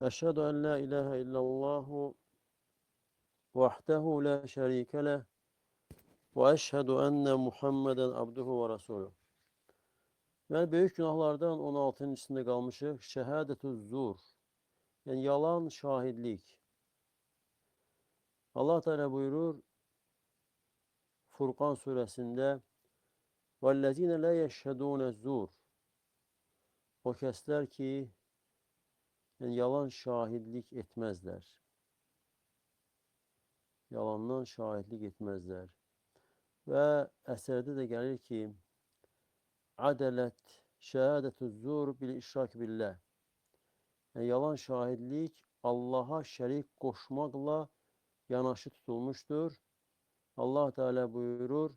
Eşhedü en la ilahe illallahu vahdehu la şerike leh ve eşhedü enne Muhammeden abduhu ve resuluh. Yani büyük günahlardan 16-cısında qalmışıq. Şəhədətü zur. Yəni yalan şahidlik. Allah Teala buyurur Furqan surəsində: "Vellezine la yeşhedun zur." O kəslər ki, yəni yalan şahidlik etməzlər. Yalandan şahidlik etməzlər. Və əsərdə də gəlir ki, "Adələt şəhədətü zur bil işrak billah." Yəni yalan şahidlik Allaha şərik qoşmaqla yanaşı tutulmuşdur. Allah Teala buyurur: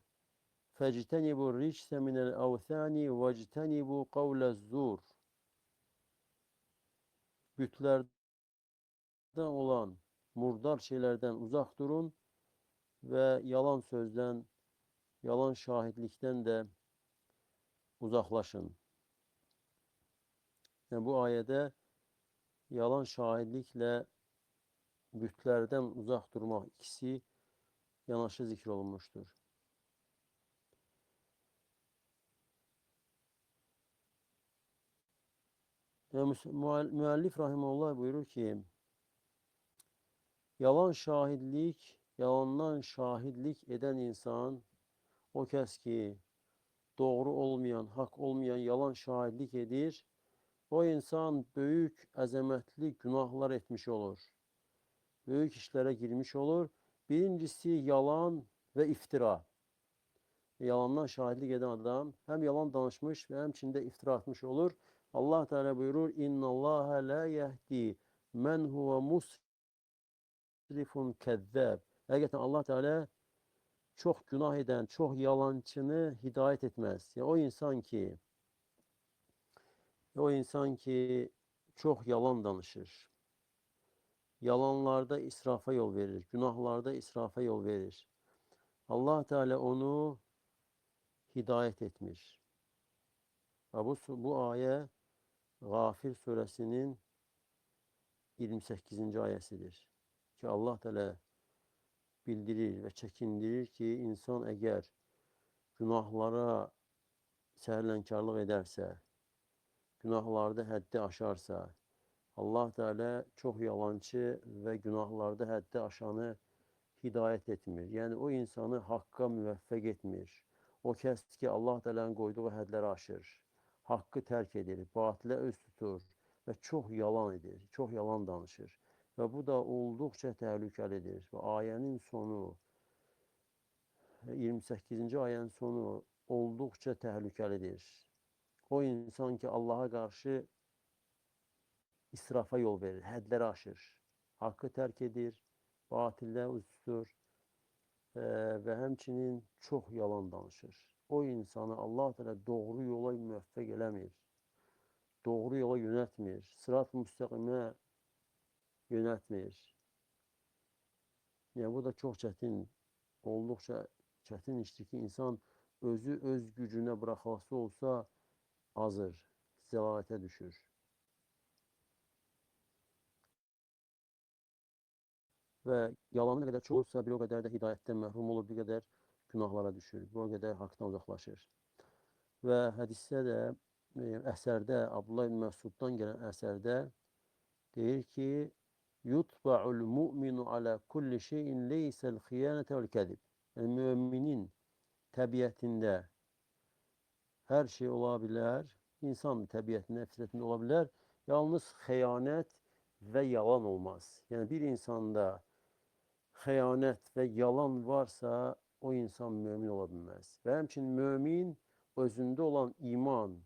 "Fectenibu ricse minel awthani vectenibu kavlez zur." Bütlərdən olan murdar şeylərdən uzaq durun və yalan sözdən, yalan şahidlikdən də uzaqlaşın. Yəni bu ayədə yalan şahidliklə bütlərdən uzaq durmaq ikisi yanaşı zikr olunmuşdur. Müəllif rahimehullah buyurur ki, yalandan şahidlik edən insan, o kəs ki, doğru olmayan, haqq olmayan yalan şahidlik edir, o insan böyük, əzəmətli günahlar etmiş olur. Böyük işlərə girmiş olur. Birincisi yalan və iftira. Yalandan şahidlik edən adam həm yalan danışmış və həmçində iftira atmış olur. Allah Teala buyurur: "İnnallaha la yehdi men huve musrifun kezzab." Həqiqətən Allah Teala çox günah edən, çox yalancını hidayət etməz. Yəni o insan ki çox yalan danışır. Yalanlarda israfa yol verir, günahlarda israfa yol verir. Allah Teala onu hidayət etmir. Bu ayə Gafir suresinin 28. ayəsidir. Ki Allah Teala bildirir ve çekindirir ki insan eğer günahlara səhərlənkarlıq edərsə, günahlarda həddi aşarsa, Allah Teala çox yalancı ve günahlarda həddi aşanı hidayət etmir. Yəni o insanı haqqa müvəffəq etmir. O kəs ki Allah Teala'nın qoyduğu hədləri aşır, haqqı tərk edir, batilə üz tutur və çox yalan edir, çox yalan danışır. Və bu da olduqca təhlükəlidir. Və ayənin sonu, 28-ci ayənin sonu olduqca təhlükəlidir. O insan ki Allaha qarşı israfa yol verir, hədləri aşır, haqqı tərk edir, batillə üz tutur və həmçinin çox yalan danışır. O insanı Allah Teala doğru yola müvəffəq eləmir, doğru yola yönətmir, sırat-ı müstəqimə yönətmir. Yəni bu da çox çətin, olduqca çətin işdir ki, insan özü öz gücünə buraxılası olsa azır, zəlalətə düşür. Və yalanı nə qədər çox olsa, bir o qədər də hidayətdən məhrum olur, bir qədər günahlara düşür, bir o qədər haqdan uzaqlaşır. Və hədisdə də, əsərdə, Abdullah ibn Məsuddan gələn əsərdə deyir ki, yutba'ul mu'minu ala kulli şeyin leysel xiyanete vel kəzib. Yəni, müminin təbiətində hər şey ola bilər, insan təbiətində, fitrətində ola bilər, yalnız xəyanət və yalan olmaz. Yəni, bir insanda xəyanət və yalan varsa, o insan mömin ola bilməz. Və həmçinin mömin özündə olan iman,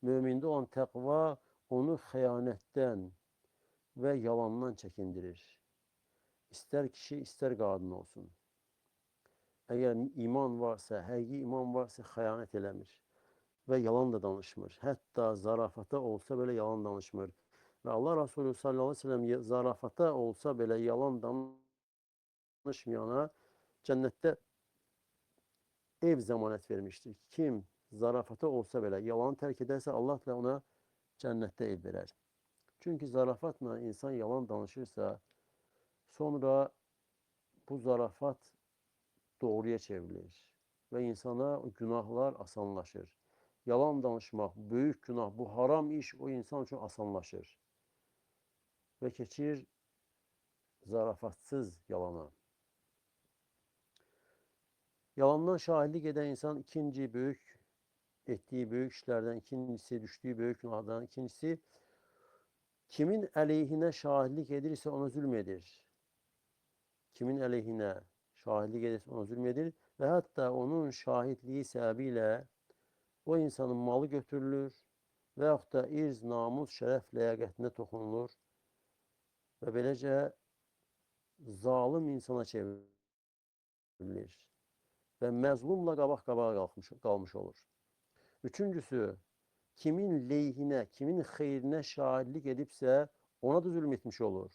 mömində olan təqva onu xəyanətdən və yalandan çəkindirir. İstər kişi, istər qadın olsun. Əgər iman varsa, həqiqi iman varsa, xəyanət eləmir və yalan da danışmır. Hətta zarafata olsa belə yalan danışmır. Və Allah Resulü sallallahu aleyhi ve sellem zarafata olsa belə yalan danışmayana cənnətdə ev zəmanət vermişdir. Kim zarafata olsa belə yalanı tərk edərsə, Allah da ona cənnətdə ev verər. Çünkü zarafatla insan yalan danışırsa sonra bu zarafat doğruya çevrilir ve insana günahlar asanlaşır. Yalan danışmak büyük günah, bu haram iş o insan için asanlaşır ve keçir zarafatsız yalana. Yalandan şahitlik eden insan ikinci büyük ettiği büyük işlerden, ikincisi düştüğü büyük günahdan, ikincisi kimin aleyhine şahitlik edirse ona zulmedir. Kimin aleyhine şahitlik edirse ona zulmedir ve hatta onun şahitliği sebebiyle o insanın malı götürülür veyahut da irz, namus, şeref, ləyaqətinə toxunulur və beləcə zalim insana çevrilir və məzlumla qabaq-qabağa qalmış olur. Üçüncüsü, kimin leyhinə, kimin xeyrinə şahidlik edibsə, ona da zülm etmiş olur.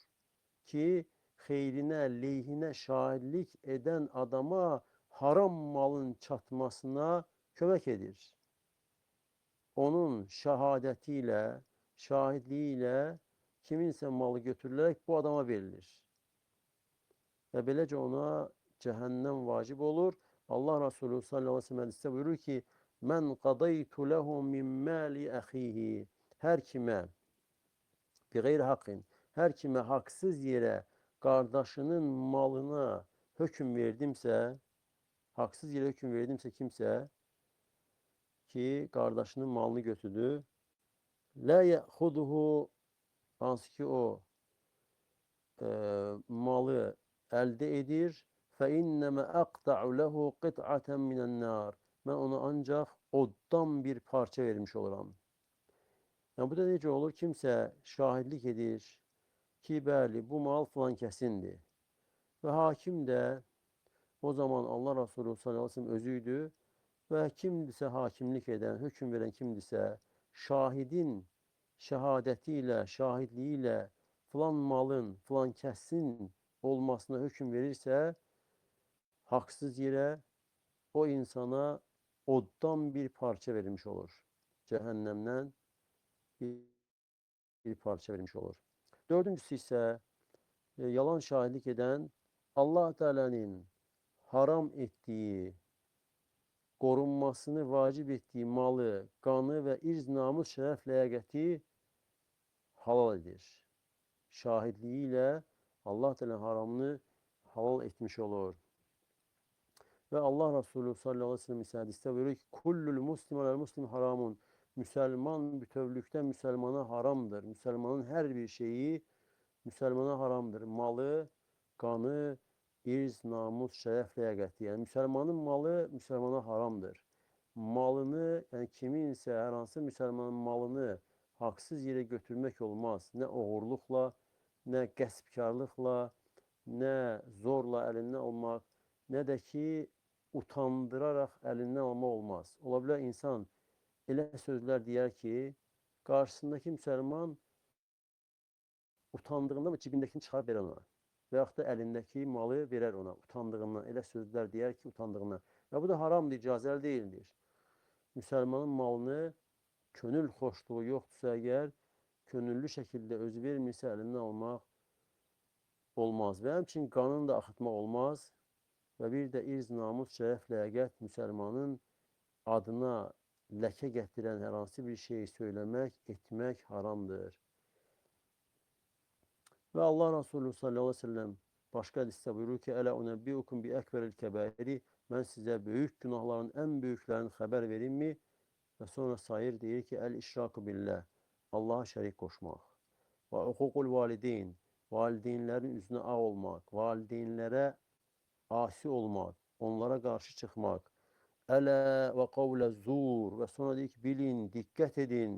Ki, xeyrinə, leyhinə şahidlik edən adama haram malın çatmasına kömək edir. Onun şəhadətiyle, şahidliğiyle kiminsə malı götürülərək bu adama verilir. Və beləcə ona cəhənnəm vacib olur. Allah Resulü sallallahu aleyhi ve sellem hədisdə buyurur ki, mən qadaytu lehu min mali əxihi. Hər kimə, bi qeyri haqqin, hər kimə haqsız yerə qardaşının malına hökm verdimsə, haqsız yerə hökm verdimsə kimsə, ki qardaşının malını götürdü, lə yəxuduhu, hansı ki o malı əldə edir, fəinnəmə əqta'u lehu qit'atən minən nar. Mən ona ancaq oddan bir parça vermiş oluram. Yəni, bu da necə olur? Kimsə şahidlik edir ki, bəli, bu mal filan kəsindir. Və hakim də o zaman Allah Resulü sallallahu aleyhi ve sellem özüydü və kimdirsə hakimlik edən, hökm verən kimdirsə, şahidin şəhadətiyle, şahidliğiyle filan malın, filan kəsin olmasına hökm verirsə, haqsız yerə o insana oddan bir parça verilmiş olur. Cəhənnəmdən bir parça verilmiş olur. Dördüncüsü isə yalan şahidlik edən Allah Teala'nın haram etdiyi, qorunmasını vacib etdiyi malı, qanı və irz, namus, şərəf, ləyaqəti halal edir. Şahidliği ilə Allah Teala haramını halal etmiş olur. Ve Allah Resulü sallallahu aleyhi ve sellem ise hadiste buyuruyor ki kullul muslim alel muslim haramun. Müslüman bütövlükte Müslümana haramdır. Müslümanın her bir şeyi Müslümana haramdır. Malı, kanı, irz, namus, şeref, ləyaqəti. Yani Müslümanın malı Müslümana haramdır. Malını, yani kiminse her hansı Müslümanın malını haksız yere götürmek olmaz. Ne oğurlukla, ne qəsbkarlıqla, ne zorla elinden almak, ne de ki utandırarak elinden alma olmaz. Ola bilər insan elə sözler deyər ki, karşısındaki Müslüman utandığında mı cibindekini çıxar verər ona. Və yaxud da əlindəki malı verər ona utandığından. Elə sözlər deyər ki, utandığından. Və bu da haramdır, icazəli deyildir. Müslümanın malını könül xoşluğu yoxdursa əgər, könüllü şəkildə özü vermirsə əlindən almaq olmaz. Və həmçinin qanını da axıtmaq olmaz. Və bir də irz, namus, şərəf, ləyaqət Müslümanın adına ləkə gətirən hər hansı bir şeyi söyləmək, etmək haramdır. Və Allah Resulü sallallahu aleyhi ve sellem başqa hədisdə buyurur ki, Ələ unəbbiukum bi əkbəril kəbəiri, mən sizə böyük günahların ən böyüklərini xəbər verimmi? Və sonra sayır deyir ki, əl-işraku billah, Allaha şərik qoşmaq. Və uququl valideyn, valideynlərin üzünə ağ olmaq, valideynlərə asi olmaq, onlara qarşı çıxmaq. Ələ və qavlə zur, və sonra deyir ki, bilin, diqqət edin,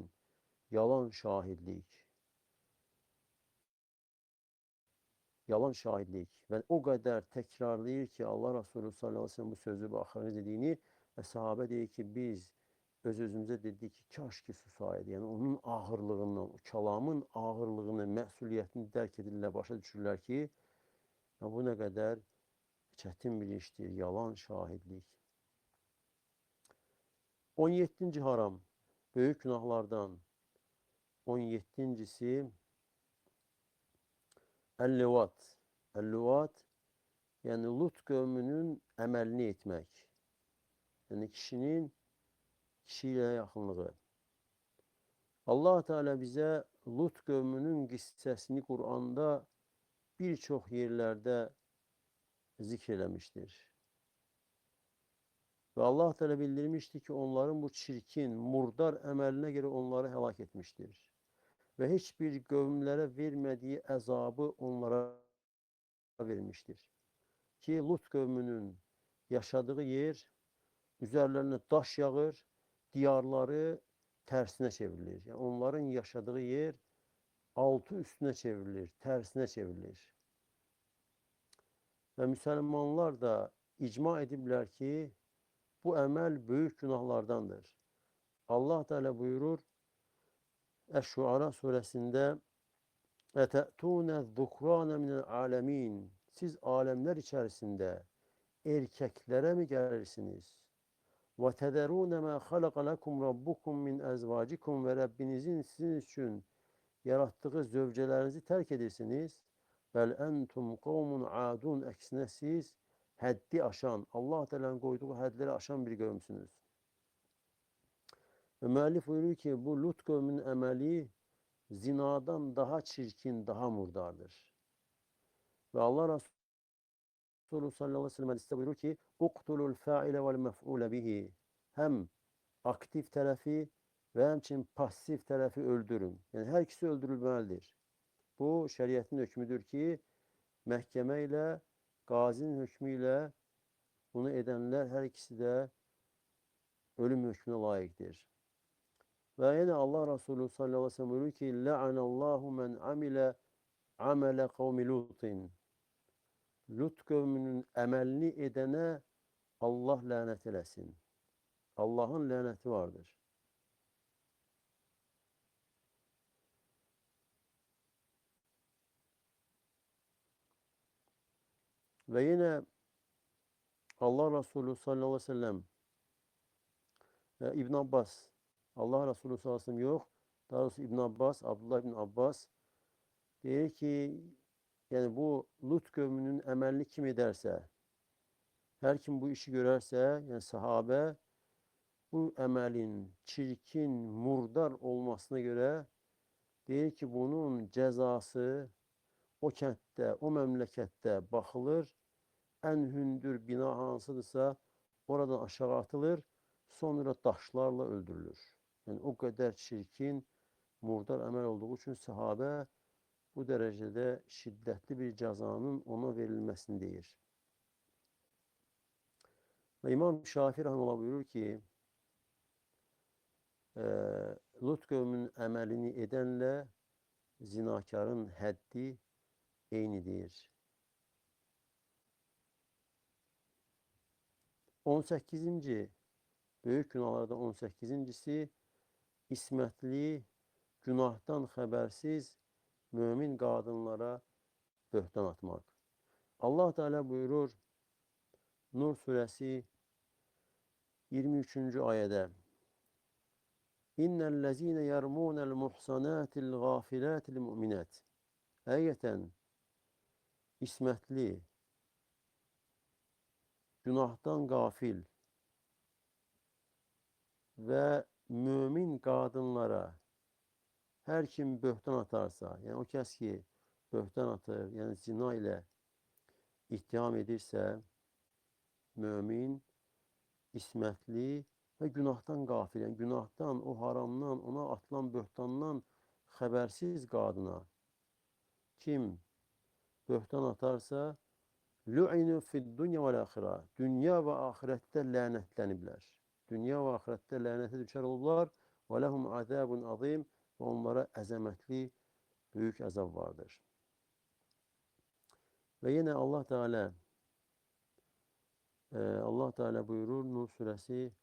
yalan şahidlik. Yalan şahidlik. Və o qədər təkrarlayır ki, Allah Resulü sallallahu aleyhi ve sellem bu sözü və axırıncı dediyini və sahabə deyir ki, biz öz-özümüzə dedik ki, kaş ki susaydı. Yəni, onun ağırlığından, o kəlamın ağırlığını, məsuliyyətini dərk edirlər, başa düşürlər ki, bu nə qədər çətin bir işdir, yalan şahidlik. 17. haram, böyük günahlardan 17-cisi El-livat. El-livat yani Lut kavminin əməlini etmək. Yəni kişiyə yaxınlığı. Allah Teala bizə Lut qövmünün qissəsini Quranda bir çox yerlərdə zikr eləmişdir. Və Allah Teala bildirmişdir ki, onların bu çirkin, murdar əməlinə görə onları həlak etmişdir. Və heç bir qövmlərə vermədiyi əzabı onlara vermişdir. Ki, Lut qövmünün yaşadığı yer üzərlərinə daş yağır, diyarları tərsinə çevrilir. Yəni, onların yaşadığı yer altı üstünə çevrilir, tərsinə çevrilir. Və müsəlmanlar da icma ediblər ki, bu əməl böyük günahlardandır. Allah Teala buyurur Əş-Şuara surəsində Ətə'tûne zukrâne minel alemin. Siz alemler içerisinde erkeklere mi gelirsiniz? Ve tederûne mâ halaka lekum rabbukum min ezvâcikum ve Rabbinizin sizin için yarattığı zövcelerinizi terk edirsiniz. Bel entum kavmun adun. Əksine siz həddi aşan, Allah Teala'nın koyduğu hədləri aşan bir qövmsünüz. Ve müellif buyuruyor ki, bu Lut qövmünün əməli zinadan daha çirkin, daha murdardır. Ve Allah Resulü sallallahu aleyhi ve sellem hadiste buyurur ki, uqtulul fa'ile vel mef'ule bihi. Hem aktif tarafı ve hemçin pasif tarafı öldürün. Yani her ikisi öldürülmelidir. Bu şeriatın hükmüdür ki, məhkəmə ilə, qazinin hükmü ilə bunu edenler her ikisi de ölüm hükmüne layıktır. Ve yine Allah Resulü sallallahu aleyhi ve sellem buyuruyor ki, la'anallahu men amile amele kavmi Lutin. Lut kavminin əməlini edene Allah lanet eləsin. Allah'ın laneti vardır. Ve yine Allah Resulü sallallahu aleyhi ve sellem İbn Abbas, Allah Resulü sallallahu aleyhi ve sellem yok, daha doğrusu İbn Abbas, Abdullah İbn Abbas diyor ki, yani bu Lut kavminin əməlini kim ederse, her kim bu işi görerse, yani sahabe, bu əməlin çirkin, murdar olmasına göre deyir ki, bunun cezası o kənddə, o məmləkətdə baxılır, ən hündür bina hansıdırsa oradan aşağı atılır, sonra daşlarla öldürülür. Yani o kadar çirkin, murdar əməl olduğu için sahabe bu derecede şiddetli bir cezanın ona verilmesini deyir. Ve İmam Şafii rahmetullah buyurur ki, Lut kavminin əməlini edenle zinakarın həddi eynidir. 18. Büyük günahlardan 18.si ismətli, günahdan xəbərsiz mümin qadınlara böhtan atmaq. Allah Teala buyurur Nur suresi 23. ayədə İnnellezine yermunel muhsanatil gafilatil mu'minat. Həqiqətən ismətli, günahdan gafil ve mümin kadınlara her kim böhtan atarsa, yani o kəs ki böhtan atır, yani zina ile ittiham edirsə, mümin, ismətli ve günahdan gafil, yani günahdan, o haramdan, ona atılan böhtandan xəbərsiz qadına kim böhtan atarsa, lu'inu fid dunya vel ahira. Dünya ve ahirette lənətləniblər. Dünya ve ahirette lənətə düşər olurlar. Ve lehum azabun azim. Ve onlara əzəmətli, büyük azab vardır. Ve yine Allah Teala buyurur Nur suresi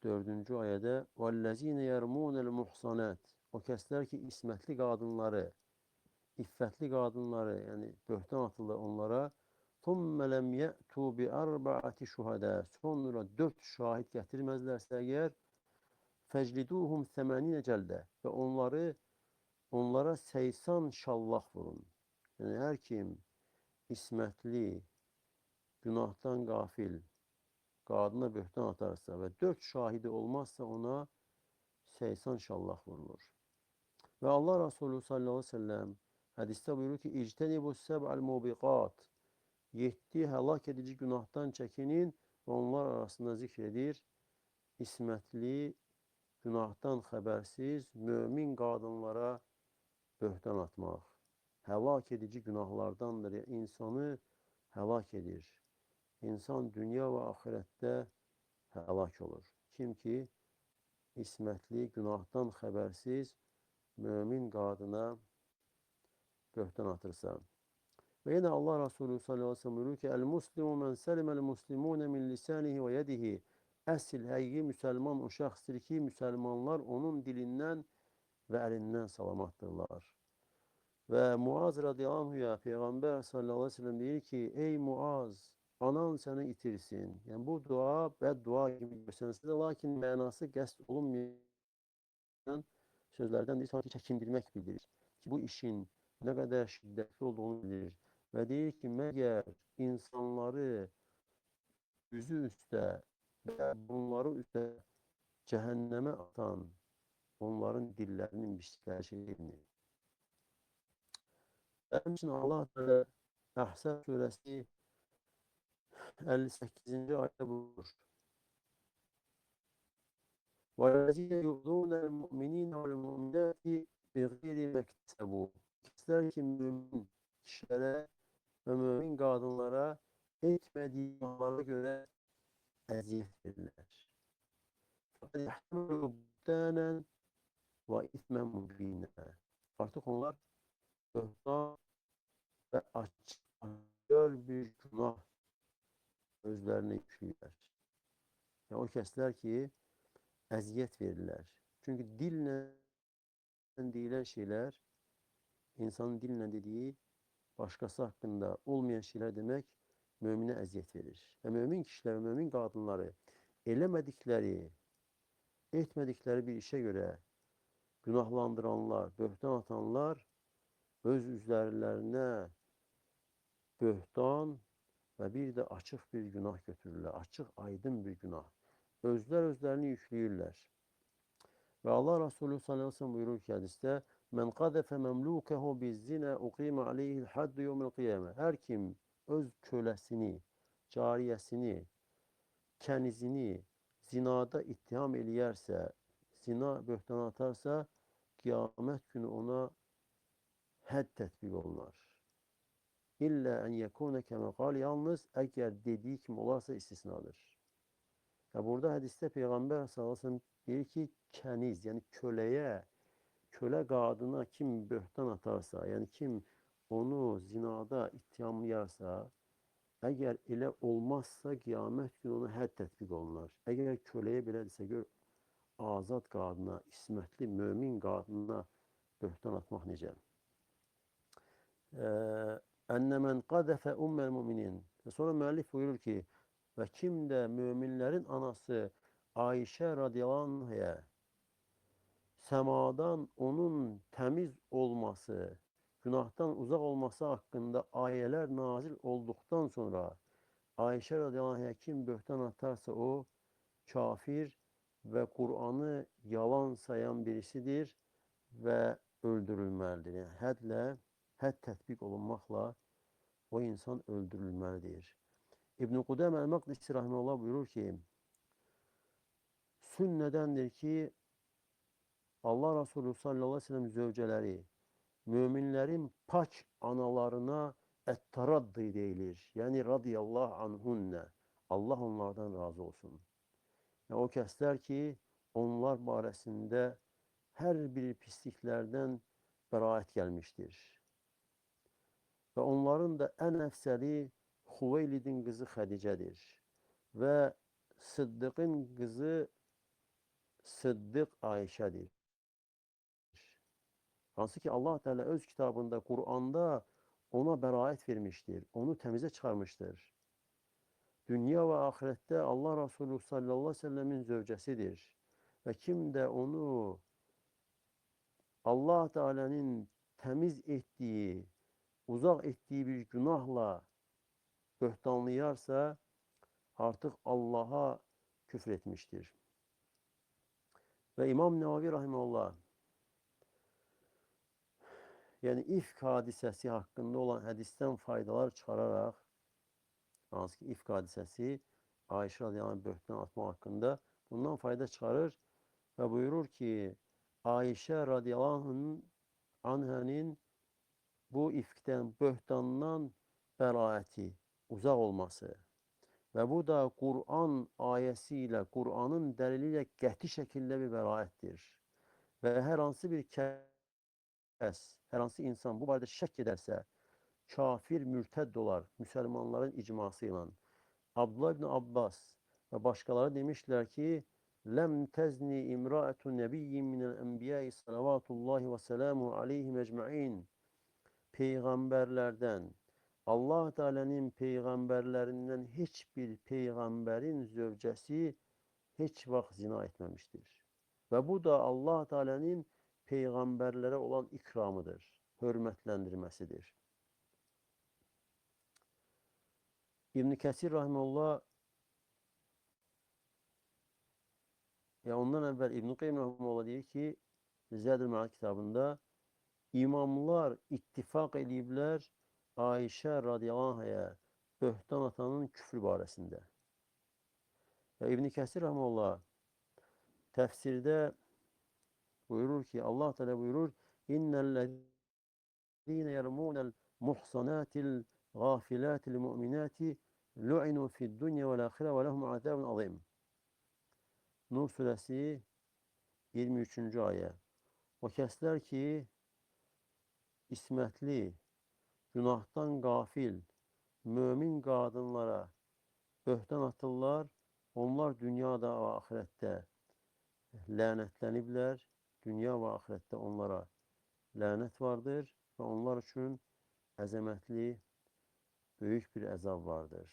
4. ayədə وَالَّذ۪ينَ يَرْمُونَ الْمُحْصَنَاتِ. O kəslər ki ismətli qadınları, iffətli qadınları, yani böhtan atılır onlara. ثُمَّ لَمْ يَأْتُوا بِأَرْبَعَةِ شُهَدَى. Sonra 4 şahit getirmezlerse eğer فَجْلِدُوهُمْ 80 cəldə. Ve onlara 80 şallaq vurun. Yəni hər kim ismətli, günahdan qafil qadına böhtan atarsa və 4 şahidi olmazsa ona 80 şallah vurulur. Və Allah Resulü sallallahu aleyhi ve sellem hədisdə buyurur ki, İctənibus səb'al mubiqat, 7 həlak edici günahdan çəkinin və onlar arasında zikr edir. İsmətli, günahdan xəbərsiz, mömin qadınlara böhtan atmaq. Həlak edici günahlardandır. İnsanı həlak edir. İnsan dünya və axirətdə həlak olur. Kim ki, ismətli, günahdan xəbərsiz, mömin qadına böhtan atırsa. Və yenə Allah Resulü sallallahu aleyhi ve sellem buyurur ki, El-muslimu men selimel muslimune min lisanihi və yedihi. Əsl, həqiqi müsəlman o şəxsdir ki, müsəlmanlar onun dilindən və əlindən salamatdırlar. Və Muaz radiyallahu anhuya Peyğəmbər sallallahu aleyhi ve sellem deyir ki, ey Muaz, anan səni itirsin. Yəni bu dua bəddua kimi görsənsə də, lakin mənası qəsd olunmayan sözlərdən deyir, sanki çəkindirmək bildirir ki, bu işin nə qədər şiddətli olduğunu bilir. Və deyir ki, məgər insanları üzü üstə və bunları üstə cəhənnəmə atan onların dillərinin biçdikləri şey deyilmi? Həmçinin Allah Teala Əhzab surəsi 58-ci ayədə buyurur. وَالَّذِينَ يُؤْذُونَ الْمُؤْمِنِينَ وَالْمُؤْمِنَاتِ بِغَيْرِ مَا اكْتَسَبُوا. İster ki mümin kişilere ve mümin kadınlara etmediği günahlara göre eziyet verirler. فَقَدْ يَحْتَمِلُوا بُهْتَانًا وَإِثْمًا مُبِينًا. Artık onlar böhtan ve açık bir günah özlerine yüklüyorlar. Yani o kesler ki əziyyət verirlər. Çünki dillə deyilən şeylər, insanın dillə dediyi başqası haqqında olmayan şeylər demək möminə əziyyət verir. Və mömin kişilər, mömin qadınları eləmədikləri, etmədikləri bir işə görə günahlandıranlar, böhtan atanlar öz üzərlərinə böhtan və bir də açıq bir günah götürürlər. Açıq, aydın bir günah. Özlər özlərini yükləyirlər. Və Allah Resulü sallallahu aleyhi ve sellem buyurur ki hədisdə, Mən qadəfə məmlukehu bizzinə uqimə aleyhil haddu yevmil qiyamə. Hər kim öz köləsini, cariyəsini, kənizini zinada ittiham eləyərsə, zina böhtan atarsa, qiyamət günü ona hədd tətbiq olunar. İllə ən yəkune kəmə qal, yalnız əgər dediyi kimi olarsa istisnadır. Və burada hədisdə Peyğəmbər sallallahu aleyhi ve sellem deyir ki, kəniz, yəni köləyə, kölə qadına kim böhtan atarsa, yəni kim onu zinada ittihamlayarsa, əgər elə olmazsa qiyamət günü ona hədd tətbiq olunar. Əgər köləyə belədirsə, gör, azad qadına, ismətli, mömin qadına böhtan atmaq necə? Ənə mən qadəfə umməl müminin. Və sonra müəllif buyurur ki, və kim də möminlərin anası Ayşə radiyallahu anhaya səmadan onun təmiz olması, günahdan uzaq olması haqqında ayələr nazil olduqdan sonra Ayşə radiyallahu anhaya kim böhtan atarsa o kafir və Qur'anı yalan sayan birisidir və öldürülməlidir. Yəni hədd tətbiq olunmaqla o insan öldürülməlidir. İbn-i Qudəm el-Maqdisi rahimehullah buyurur ki, sünnədəndir ki, Allah Resulü sallallahu aleyhi ve sellem zövcələri möminlərin pak analarına ət-taraddi deyilir. Yəni radiyallahu anhunnə. Allah onlardan razı olsun. Yəni, o kəslər ki, onlar barəsində hər bir pisliklərdən bəraət gəlmişdir. Və onların da ən əfsəli Xuveylidin qızı Xədicədir və Sıddıqın qızı Sıddıq Ayşədir. Hansı ki Allah Teala öz kitabında, Qur'anda ona bəraət vermişdir, onu təmizə çıxarmışdır. Dünya və axirətdə Allah Resulü sallallahu aleyhi ve sellemin zövcəsidir. Və kim də onu Allah Teala'nın təmiz etdiyi uzak ettiği bir günahla böhtanlayarsa artık Allah'a küfür etmiştir. Ve İmam Nevavi Rahimullah yani ifk hadisesi hakkında olan hadisten faydalar çıkararak, hansı ki ifk hadisesi Ayşe radıyallahu anh böhtan atma hakkında bundan fayda çıkarır ve buyurur ki Ayşe radıyallahu anh'ın bu ifkten, böhtandan beraati, uzak olması ve bu da Kur'an ayesiyle, Kur'an'ın deliliyle qəti şekilde bir beraattir. Ve her hansı bir her hansı insan bu barədə şək edərsə, kafir, mürtəd olar, Müslümanların icmasıyla. Abdullah ibn Abbas ve başkaları demişler ki, lem tezni imra'atu nebiyyin minel enbiya'i salavatullahi ve selamu aleyhim ecma'in. Peygamberlerden, Allah Teala'nın peygamberlerinden hiçbir peygamberin zövcəsi hiç vaxt zina etmemiştir. Ve bu da Allah Teala'nın peygamberlere olan ikramıdır, hürmetlendirmesidir. İbn Kesir rahmetullah ya ondan evvel İbn Kayyim rahmetullah diyor ki Zâdül Me'ad kitabında imamlar ittifak ediblər Ayşe radıyallahu anh'a böhtan atanın küfrü barəsində. Ya İbn Kesir rahmetullah tefsirde buyurur ki Allah Teala buyurur innellezîne yermûnel muhsanatil gâfilatil mu'minâti lu'inu fid dunya vel âhire ve lehum azâbun azîm. Nur suresi 23. ayet. O kəslər ki ismətli, günahdan gafil, mömin qadınlara böhtan atırlar, onlar dünyada ve ahirette lənətləniblər, dünya ve ahirette onlara lənət vardır ve onlar için əzəmətli, büyük bir əzab vardır.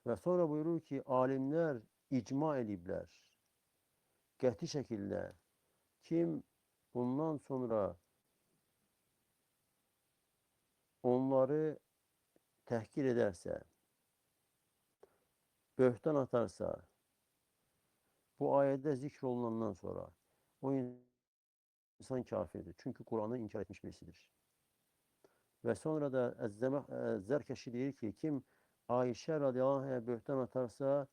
Ve sonra buyurur ki, alimler icma ediblər, qəti şəkildə kim bundan sonra onları təhkir ederse, böhtan atarsa, bu ayette zikrolunandan sonra o insan kafirdir. Çünkü Kur'an'ı inkar etmiş birisidir. Ve sonra da Zerkeşi diyor ki kim Ayşe radıyallahu anh'a böhtan atarsa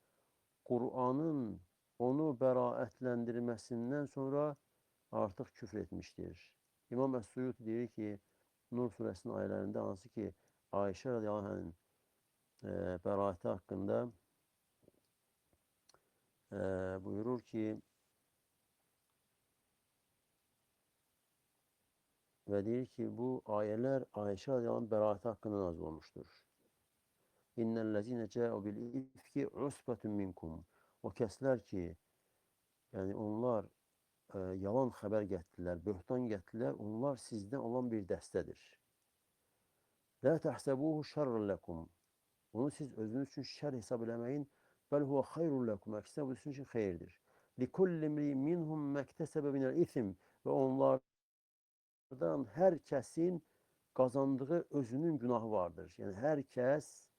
Kur'an'ın onu beraatlendirmesinden sonra artık küfür etmiştir. İmam Es-Suyuti diyor ki Nur suresinin ayetlerinde hansı ki Ayşe radıyallahu anh'ın beraati hakkında buyurur ki ve diyor ki bu ayetler Ayşe radıyallahu anh beraati hakkında nazil olmuştur. İnnellezine câ'u bil ifki usbetun minkum. O kəslər ki yani onlar yalan haber gettiler, böhtan gettiler, onlar sizden olan bir dəstədir. La tahsabuhu şerran lekum. Onu siz özünüz için şer hesab eləməyin. Bel huve hayrun lekum. Əksinə bu sizin için xeyirdir. Likulli imri'in minhum mektesebe minel ism. Ve onlardan her kesin kazandığı özünün günahı vardır. Yani herkes,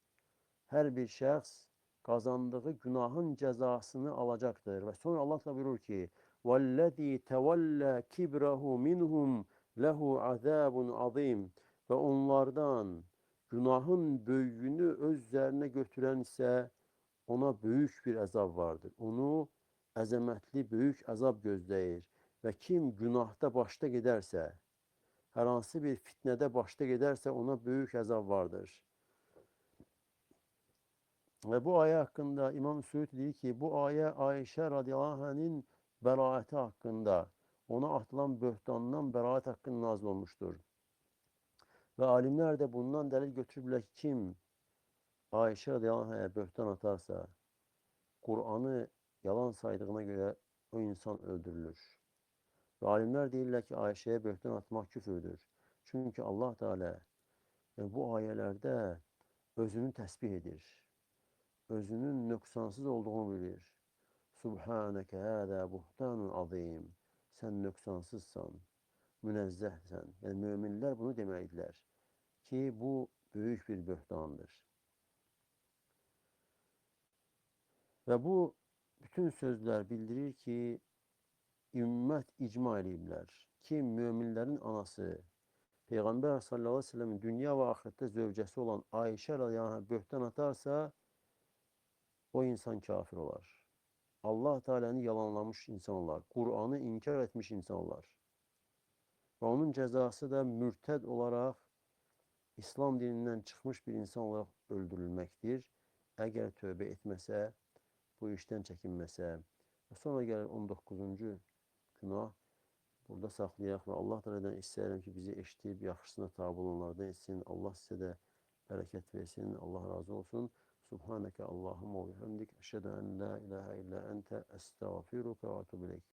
her bir şəxs kazandığı günahın cezasını alacaktır. Ve sonra Allah da buyurur ki وَالَّذ۪ي تَوَلَّى كِبْرَهُ مِنْهُمْ لَهُ عَذَابٌ عَظِيمٌ. Ve onlardan günahın büyüğünü öz üzerine götüren ise ona büyük bir azap vardır. Onu əzəmətli büyük azap gözləyir. Ve kim günahda başta giderse, her hansı bir fitnede başta giderse ona büyük azap vardır. Ve bu ayet hakkında İmam Suyuti diyor ki bu ayet Ayşe radıyallahu anh'ın beraati hakkında, ona atılan böhtandan beraat hakkında nazil olmuştur. Ve alimler de bundan delil götürürler ki kim Ayşe radıyallahu anh'a böhtan atarsa, Kur'an'ı yalan saydığına göre o insan öldürülür. Ve alimler değiller ki Ayşe'ye böhtan atmak küfürdür. Çünkü Allah Teala bu ayelerde özünü tesbih edir. Özünün nöksansız olduğunu bilir. Subhaneke hâzâ buhtanun azîm. sən nöqsansızsan, münezzehsen. Yani müminler bunu demelidirler. Ki bu büyük bir böhtandır. Ve bu bütün sözler bildirir ki ümmet icma eləyiblər ki müminlerin anası Peygamber sallallahu aleyhi ve sellemin dünya ve ahirette zövcəsi olan Ayşe radıyallahu böhtan atarsa o insan kafir olar. Allah Teala'nı yalanlamış insan olar. Kur'an'ı inkar etmiş insan olar. Ve onun cezası da mürted olarak İslam dininden çıkmış bir insan olarak öldürülmektir. Eğer tövbe etmese, bu işten çekinmese. Sonra gelir 19. günah. Burada saxlayaq və Allah Teala'dan istəyirəm ki, bizi eşitib yaxşısına tabi olanlardan etsin. Allah sizə də bərəkət versin. Allah razı olsun. Subhaneke Allahumma ve bihamdik. Eşhedü en la ilahe illa ente estağfiruke ve etûbü ileyk.